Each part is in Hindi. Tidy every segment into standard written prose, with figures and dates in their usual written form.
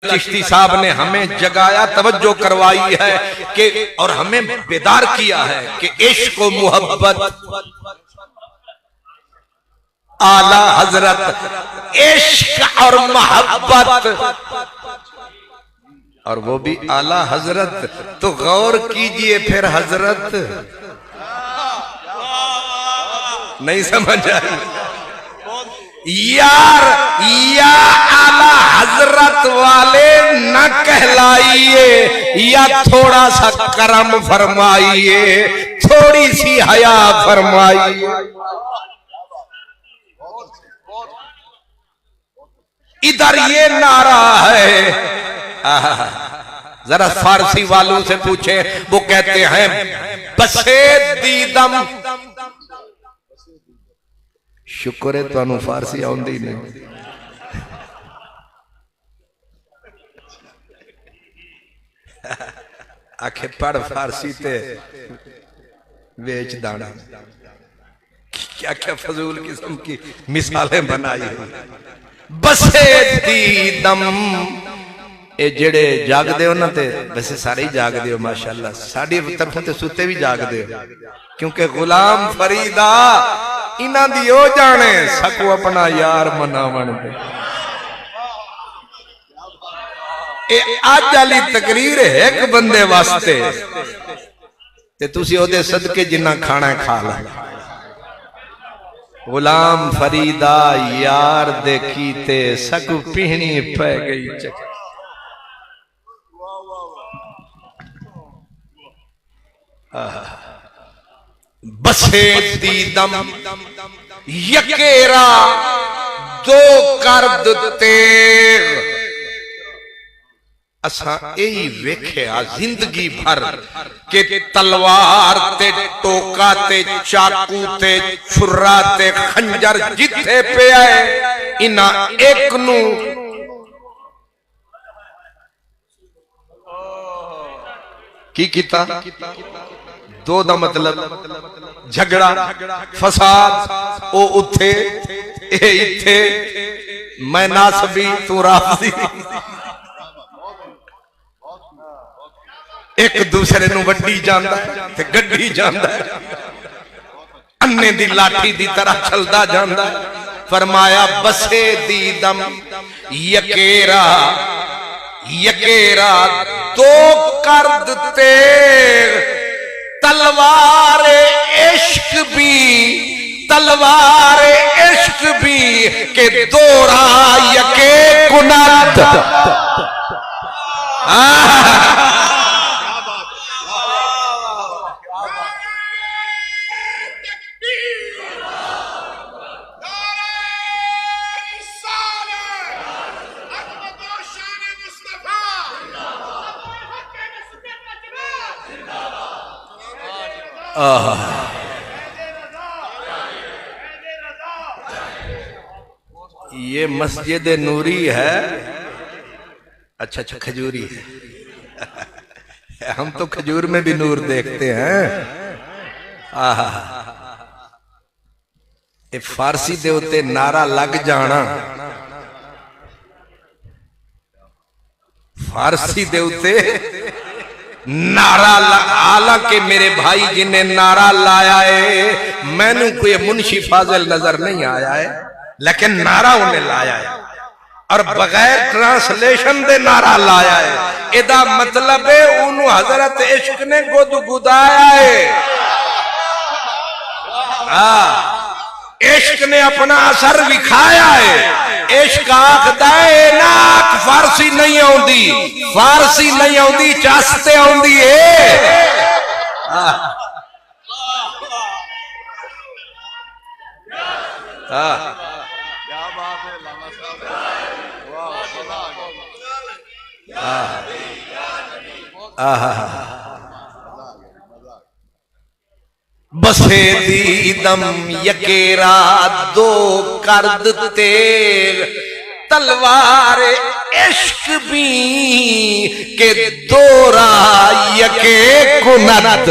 चिश्ती साहब ने हमें जगाया, तवज्जो करवाई है कि और हमें बेदार किया है कि इश्क व मोहब्बत आला हजरत, इश्क और मोहब्बत, और वो भी आला हजरत। तो गौर कीजिए फिर हजरत नहीं समझ आई यार, या आला हजरत वाले न कहलाइए, या थोड़ा सा करम फरमाइए, थोड़ी सी हया फरमाइए। इधर ये नारा है, जरा फारसी वालों से पूछे, वो कहते हैं बसे दीदम। शुक्र है तुहानू फारसी आउंदी नहीं। आखे पढ़ फारसी ते वेच दाना। क्या क्या फजूल किस्म की मिसालें बनाई। बसे दीदम, ये जेड़े जागदे हो ना, ते वैसे सारे ही जागदे हो माशाअल्लाह, साड़ी तरफों ते सुते भी जागदे हो, क्योंकि गुलाम फरीदा इन्हां दी ओ जाने सकू अपना यार मनावन दे। ए अज वाली तकरीर है एक बंदे वास्ते, ते तुसी ओदे सदके जिन्ना खाना खा ला। गुलाम फरीदा यार देखी ते सकू पीहनी पै गई चक। बसे दीदम यकेरा दो कर्द तेग। असा यही वेख्या जिंदगी भर के तलवार ते टोका ते चाकू ते छुरा ते खंजर जिथे पे आए, इना एक नू की कीता। दो दा मतलब झगड़ा फसाद, ओ उथे ए इथे, मैं नासबी तू राजी, एक दूसरे नू वड्डी जांदा ते गड्डी जांदा, अन्ने दी लाठी दी तरह चलदा जांदा। फरमाया बसे दीदम यकेरा, यकेरा दो कर्द तेग। तलवार इश्क भी, तलवार इश्क भी के दोरा यके कुनत। ये मस्जिद नूरी है, अच्छा अच्छा खजूरी है। हम तो खजूर में भी नूर देखते हैं। ये फारसी दे उत्ते नारा लग जाना, फारसी दे उत्ते नारा, हालांकि मेरे भाई जिन्हें नारा लाया है, मैनू कोई मुंशी फाजिल नजर नहीं आया है, लेकिन नारा उन्हें लाया है और बगैर ट्रांसलेशन दे नारा लाया है। इदा मतलब है उन्होंने हजरत इश्क ने गुदगुदाया है। इश्क ने अपना असर विखाया है। इश्क आखदा है ना फारसी नहीं आउंदी, फारसी नहीं आउंदी चास्ते आउंदी है। बसे दीदम यकेरा दो कर्द तेग। तलवार इश्क भी के दोरा यके कुनत।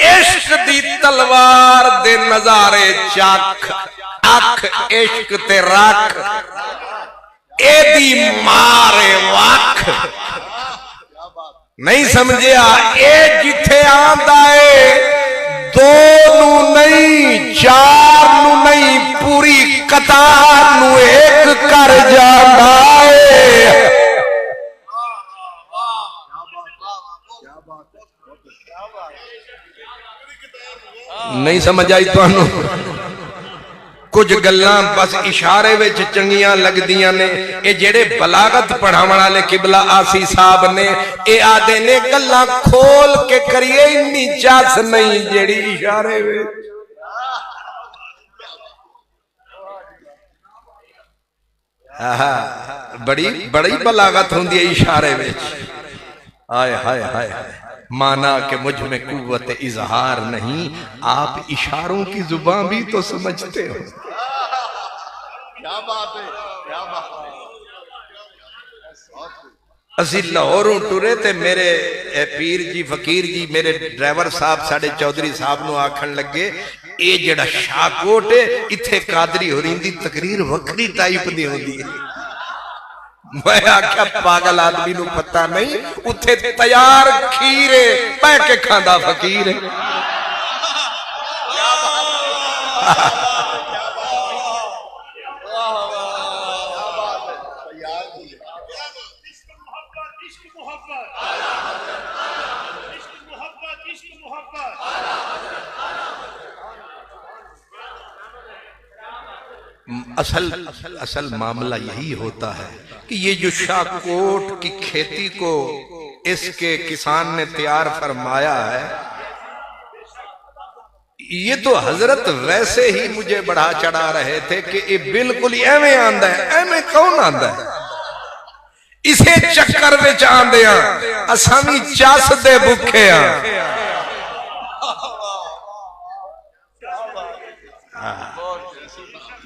इश्क दी तलवार दे नजारे चख, अख इश्क ते रख। एदी मारे वख नहीं समझिया। ए जिथे आंदा है दो नू नहीं, चार नू नहीं, पूरी कतार नू एक कर जाता है। नहीं समझ आई तुहानू? कुछ गल्लां बस इशारे विच चंगियां लगदियां ने। ये जेड़े बलागत पढ़ावन वाले किबला आसी साहब ने ये आदे ने गल्लां खोल के करिए, इन्नी चस नहीं जेड़ी इशारे विच। बड़ी बड़ी बलागत होंदी है इशारे विच। हाय हाय हाय हाय। माना कि मुझ में कुव्वत इजहार नहीं, आप इशारों की जुबान भी तो समझते हो। क्या बात है, क्या बात है। असी लाहौरों टुरे ते मेरे पीर जी फकीर जी मेरे ड्राइवर साहब साडे चौधरी साहब नू आखन लगे, ये जेड़ा शाहकोट है इत्थे कादरी होरी दी तकरीर वक्री टाइप दी होंदी है। मैं आख्या पागल आदमी नू पता नहीं, उत्थे तैयार खीरे पै के खांदा फकीर है। असल मामला यही होता है कि ये जो शाहकोट की खेती को इसके किसान ने तैयार फरमाया है, ये तो हजरत वैसे ही मुझे बढ़ा चढ़ा रहे थे कि ये बिल्कुल एवें आंदा है। एवें कौन आंदा है? इसे चक्कर विच आंदे आ असां वी चस दे भुखे आ।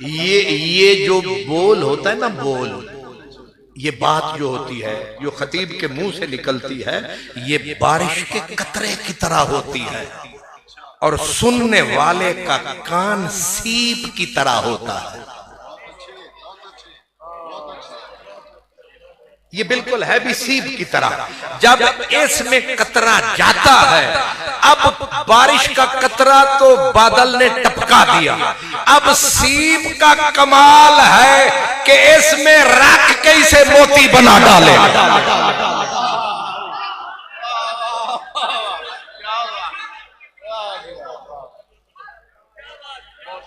ये जो बोल होता है ना, बोल, ये बात जो होती है जो खतीब के मुंह से निकलती है, ये बारिश के कतरे की तरह होती है और सुनने वाले का कान सीप की तरह होता है। ये बिल्कुल है भी सीप की तरह। जब इसमें कतरा जाता है, अब बारिश का कतरा तो बादल ने टपका दिया, अब सीप का कमाल है कि इसमें रख के इसे मोती बना डाले।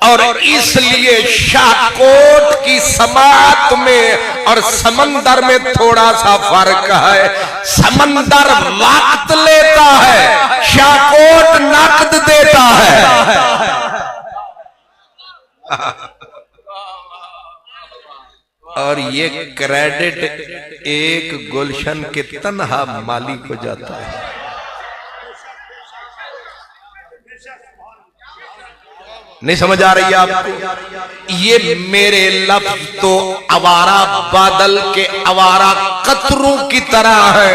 और इसलिए शाहकोट की समात में और समंदर में थोड़ा सा फर्क है। समंदर वक्त लेता है, शाहकोट नकद देता है। और ये क्रेडिट एक गुलशन के तन्हा मालिक हो जाता है। नहीं समझ आ रही है आपको? ये मेरे लफ्ज तो आवारा बादल के आवारा कतरों की तरह है,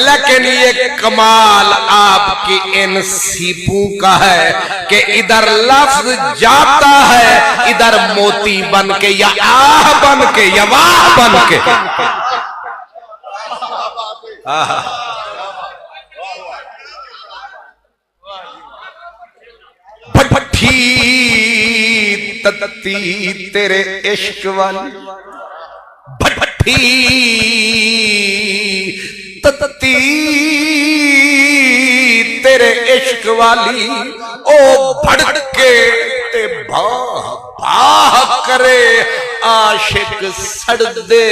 लेकिन ये कमाल आपकी इन सीपों का है कि इधर लफ्ज जाता है, इधर मोती बन के या आह बन के या वाह बन के। भट्ठी तत्ती तेरे इश्क वाली, भट्ठी तत्ती तेरे इश्क वाली, ओ भड़के ते बाह बाह करे, आशिक सड़ दे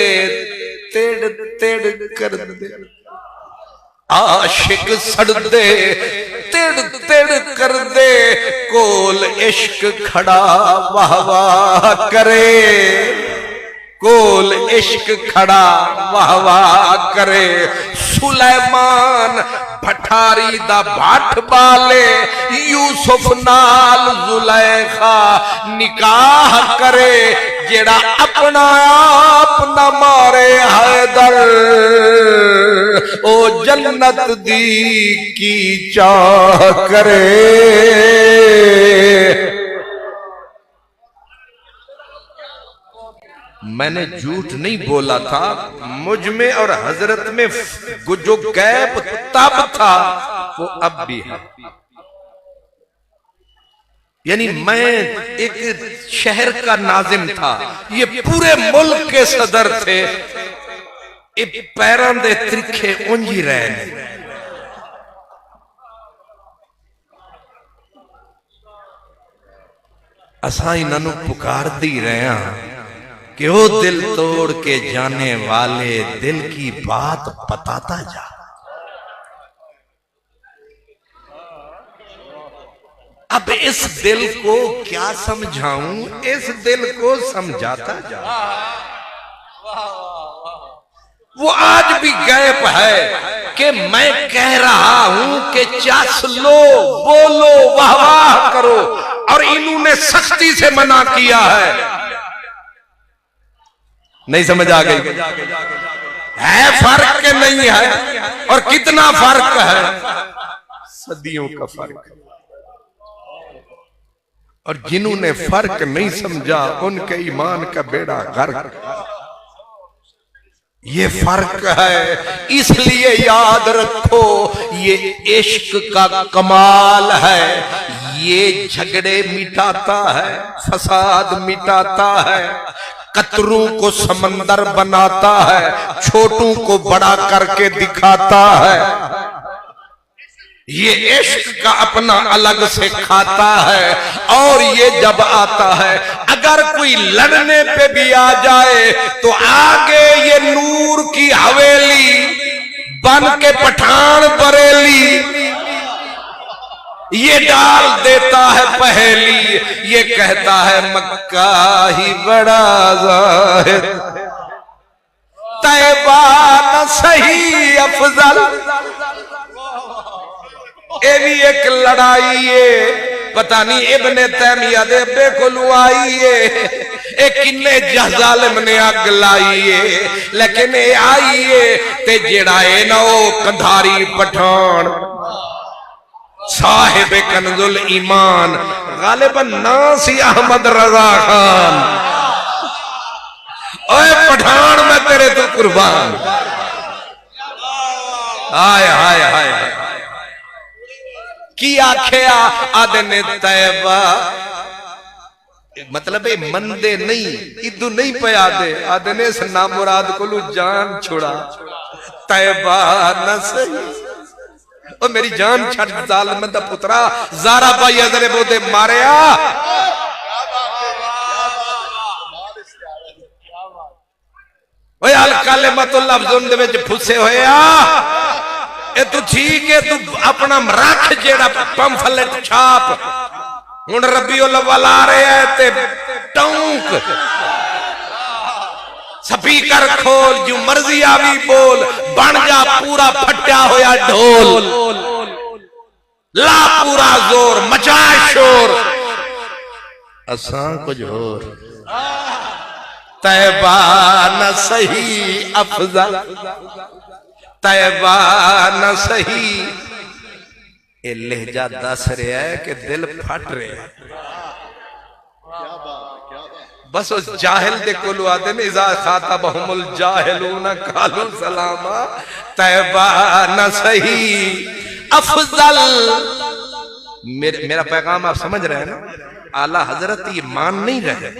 तेड़ तेड़ कर दे, आशिक सड़ दे तेड़ तेड़ कर दे, कोल इश्क खड़ा वाह वाह करे, कोल इश्क खड़ा वाह वाह करे। सुलेमान भठारी दा भाट बाले, यूसुफ नाल जुलेखा निकाह करे, जेड़ा अपना आप न मारे हैदर, ओ जन्नत दी की चाह करे। मैंने झूठ नहीं बोला था, मुझ में और हजरत में जो गैप तब था वो अब भी है। यानी मैं एक शहर का नाजिम था, ये पूरे मुल्क के सदर थे, ये पैरों दे त्रिखे उंझ ही रहे ने। असा इन्हों पुकार दी रहे हैं कि वो दिल तोड़ के जाने वाले दिल की बात बताता जा। अब इस दिल को क्या समझाऊं, इस दिल को समझाता जा। वो आज भी गैप है कि मैं कह रहा हूं कि चास लो, बोलो, वाह वाह करो, और इन्होंने सख्ती से मना किया है। नहीं समझ आ गई? है फर्क के नहीं है? और कितना फर्क है? सदियों का फर्क है। और जिन्होंने फर्क नहीं समझा उनके ईमान का बेड़ा गर्क। ये फर्क है, इसलिए याद रखो ये इश्क का कमाल है। ये झगड़े मिटाता है, फसाद मिटाता है, कतरों को समंदर बनाता है, छोटों को बड़ा करके दिखाता है। ये इश्क का अपना अलग से खाता है। और ये जब आता है, अगर कोई लड़ने पे भी आ जाए तो आगे ये नूर की हवेली बन के पठान बरेली ये डाल देता है पहेली। ये कहता है मक्का ही बड़ा ज़ाहिद, तैबा न सही अफजल। ये भी एक लड़ाई है, पता नहीं इब्ने तैमिया दे अब्बे कोलू आई है, एक किन्ने जालिम ने अग लाई है, लेकिन ये आई है ते जेड़ा है ना वो कंधारी पठान साहिब कन्जुल ईमान, गालिबन नासी अहमद रजा खान। ओए पठान मैं तेरे तो कुर्बान। हाय हाय हाय की आख्या आदने तैबा, मतलब मंदे नहीं इदू नहीं पया दे आदने इस नामुराद को जान छोड़ा। तैबा न सही ओ मेरी जान छड़ जालिम दा पुत्रा, ज़ारा भाई अजरे बोदे मारिया। ओए अल कलिमतुल लफ्ज़ुन दे विच फुसे होया। ए तू ठीक है, तू अपना रख जेड़ा पंफलेट छाप। हुण रबीउल अव्वल आ रहे है ते टौंक स्पीकर खोल, जो मर्जी आवी बोल, बन जा पूरा फट्या होया ढोल, ला पूरा जोर, मचा शोर, असां कुछ होर। तैबा न सही अफजल, तैबा न सही। ये लहजा दस रहा है कि दिल फट रहा है। बस उस जाहिल दे कोलू आते ने इज़ा खातबहुमुल जाहिलून कालू सलामा। तैबा न सही अफजल। मेरा पैगाम आप समझ रहे हैं ना? आला हजरत ये मान नहीं रहे,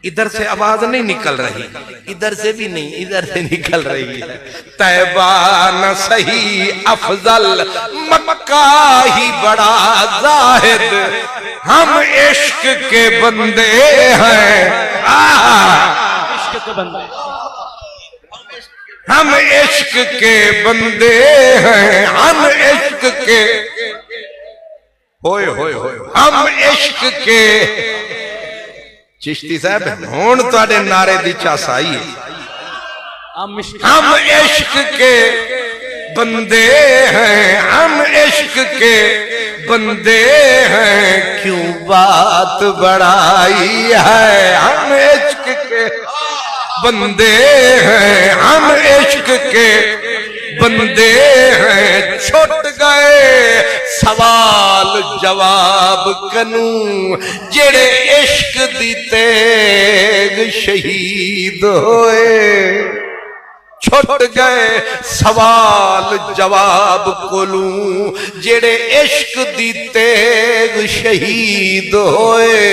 इधर से आवाज नहीं निकल रही, इधर से भी नहीं, इधर से निकल रही है। तैबा न सही अफजल, मक्का ही बड़ा जाहिद, हम इश्क के बंदे हैं। इश्क के बंदे, हम इश्क के बंदे हैं, हम इश्क के होए होए होए, हम इश्क के। चिश्ती साहब हुण तुहाडे नारे दी चास आई है। हम इश्क के बंदे हैं, हम इश्क के बंदे हैं, क्यों बात बढ़ाई है। हम इश्क के बंदे हैं, हम इश्क के बंदे हैं, छुट गए सवाल जवाब कनू जेड़े इश्क दी तेग शहीद होए छुट गए सवाल जवाब कोलू जेड़े इश्क दी तेग शहीद होए।